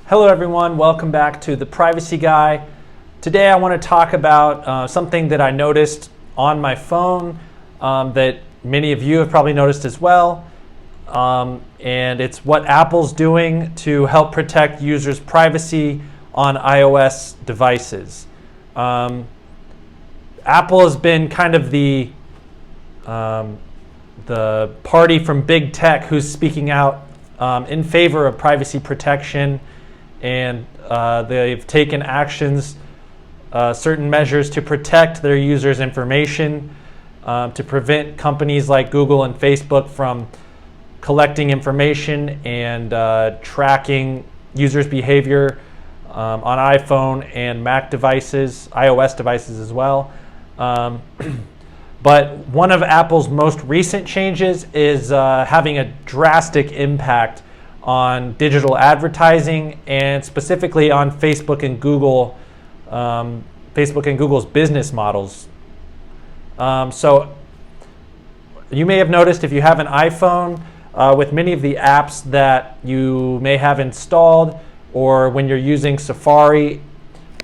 Hello everyone, welcome back to The Privacy Guy. Today I want to talk about something that I noticed on my phone that many of you have probably noticed as well. And it's what Apple's doing to help protect users' privacy on iOS devices. Apple has been kind of the party from big tech who's speaking out in favor of privacy protection, and they've taken actions, certain measures to protect their users' information, to prevent companies like Google and Facebook from collecting information and tracking users' behavior on iPhone and Mac devices, iOS devices as well. But one of Apple's most recent changes is having a drastic impact on digital advertising, and specifically on Facebook and Google, Facebook and Google's business models. So you may have noticed, if you have an iPhone, with many of the apps that you may have installed, or when you're using Safari,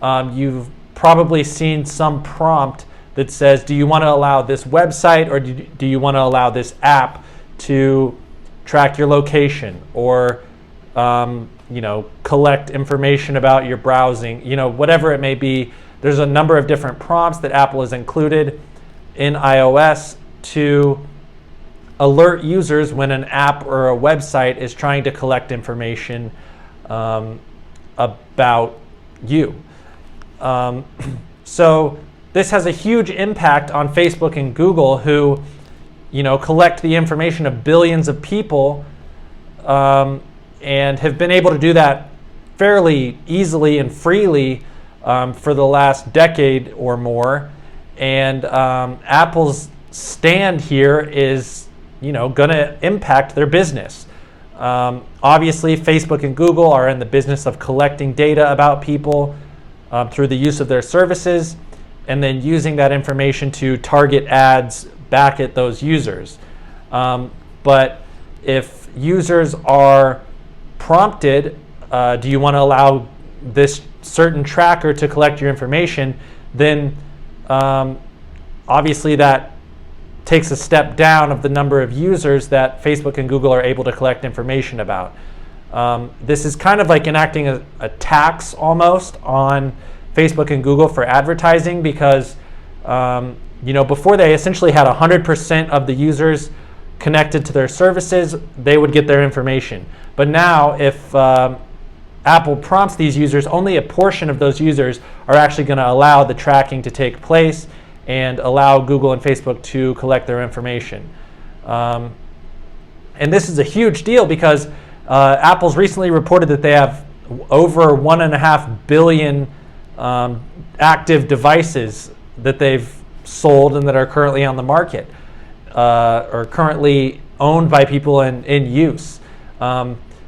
you've probably seen some prompt that says, do you want to allow this website, or do you want to allow this app to track your location, or collect information about your browsing, whatever it may be. There's a number of different prompts that Apple has included in iOS to alert users when an app or a website is trying to collect information about you. So this has a huge impact on Facebook and Google, who collect the information of billions of people, and have been able to do that fairly easily and freely for the last decade or more. And Apple's stand here is going to impact their business. Obviously, Facebook and Google are in the business of collecting data about people through the use of their services, and then using that information to target ads back at those users. But if users are prompted, do you want to allow this certain tracker to collect your information, then obviously that takes a step down of the number of users that Facebook and Google are able to collect information about. This is kind of like enacting a tax almost on Facebook and Google for advertising, because before they essentially had 100% of the users connected to their services, they would get their information. But now, if Apple prompts these users, only a portion of those users are actually going to allow the tracking to take place and allow Google and Facebook to collect their information. And this is a huge deal, because Apple's recently reported that they have over 1.5 billion active devices that they've sold and that are currently on the market, or currently owned by people in use.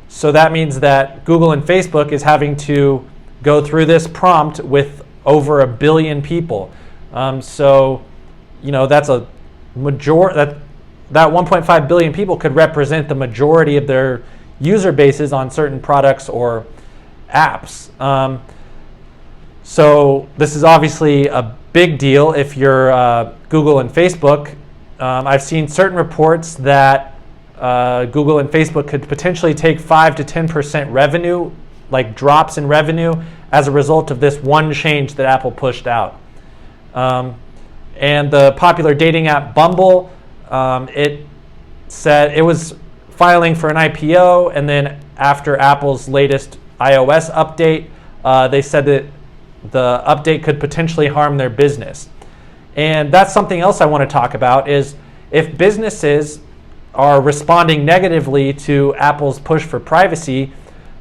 So that means that Google and Facebook is having to go through this prompt with over 1 billion people. So that's a that 1.5 billion people could represent the majority of their user bases on certain products or apps. So this is obviously a big deal if you're Google and Facebook. I've seen certain reports that Google and Facebook could potentially take 5 to 10% revenue, like drops in revenue, as a result of this one change that Apple pushed out. And the popular dating app Bumble, it said it was filing for an IPO, and then after Apple's latest iOS update, they said that the update could potentially harm their business. And that's something else I want to talk about, is if businesses are responding negatively to Apple's push for privacy,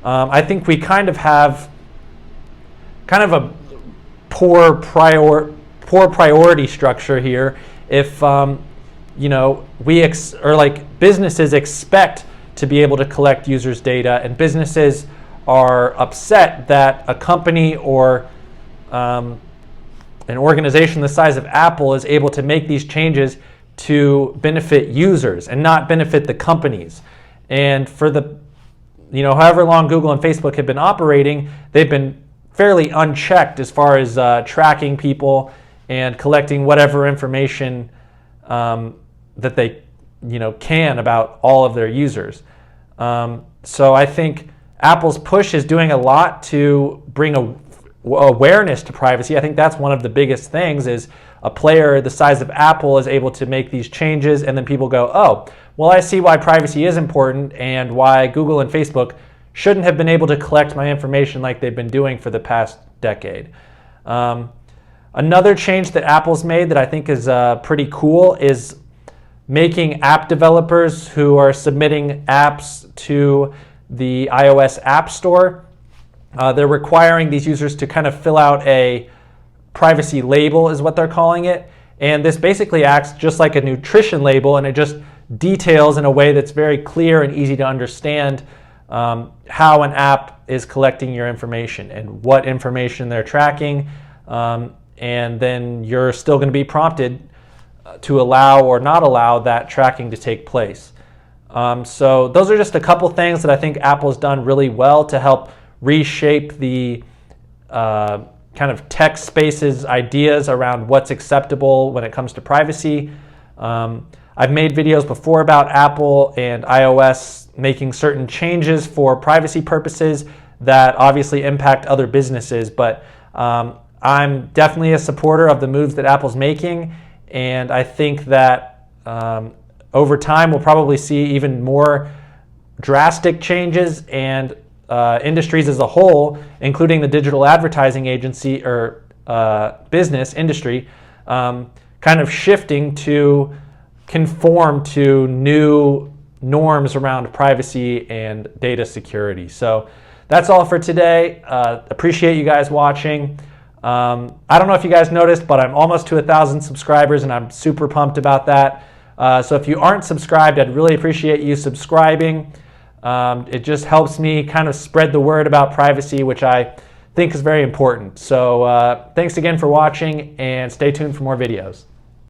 I think we kind of have a poor priority structure here. If businesses expect to be able to collect users' data, and businesses are upset that a company or an organization the size of Apple is able to make these changes to benefit users and not benefit the companies. And for the however long Google and Facebook have been operating, they've been fairly unchecked as far as tracking people and collecting whatever information that they can about all of their users. So I think Apple's push is doing a lot to bring awareness to privacy. I think that's one of the biggest things, is a player the size of Apple is able to make these changes, and then people go, oh, well, I see why privacy is important and why Google and Facebook shouldn't have been able to collect my information like they've been doing for the past decade. Another change that Apple's made that I think is pretty cool is making app developers who are submitting apps to the iOS App Store, they're requiring these users to kind of fill out a privacy label, is what they're calling it. And this basically acts just like a nutrition label, and it just details in a way that's very clear and easy to understand how an app is collecting your information and what information they're tracking. And then you're still going to be prompted to allow or not allow that tracking to take place. So those are just a couple things that I think Apple's done really well to help reshape the kind of tech space's ideas around what's acceptable when it comes to privacy. I've made videos before about Apple and iOS making certain changes for privacy purposes that obviously impact other businesses, but I'm definitely a supporter of the moves that Apple's making, and I think that over time we'll probably see even more drastic changes, and industries as a whole, including the digital advertising agency or business industry, kind of shifting to conform to new norms around privacy and data security. So that's all for today. Appreciate you guys watching. I don't know if you guys noticed, but I'm almost to 1,000 subscribers, and I'm super pumped about that. So if you aren't subscribed, I'd really appreciate you subscribing. It just helps me kind of spread the word about privacy, which I think is very important. So thanks again for watching, and stay tuned for more videos.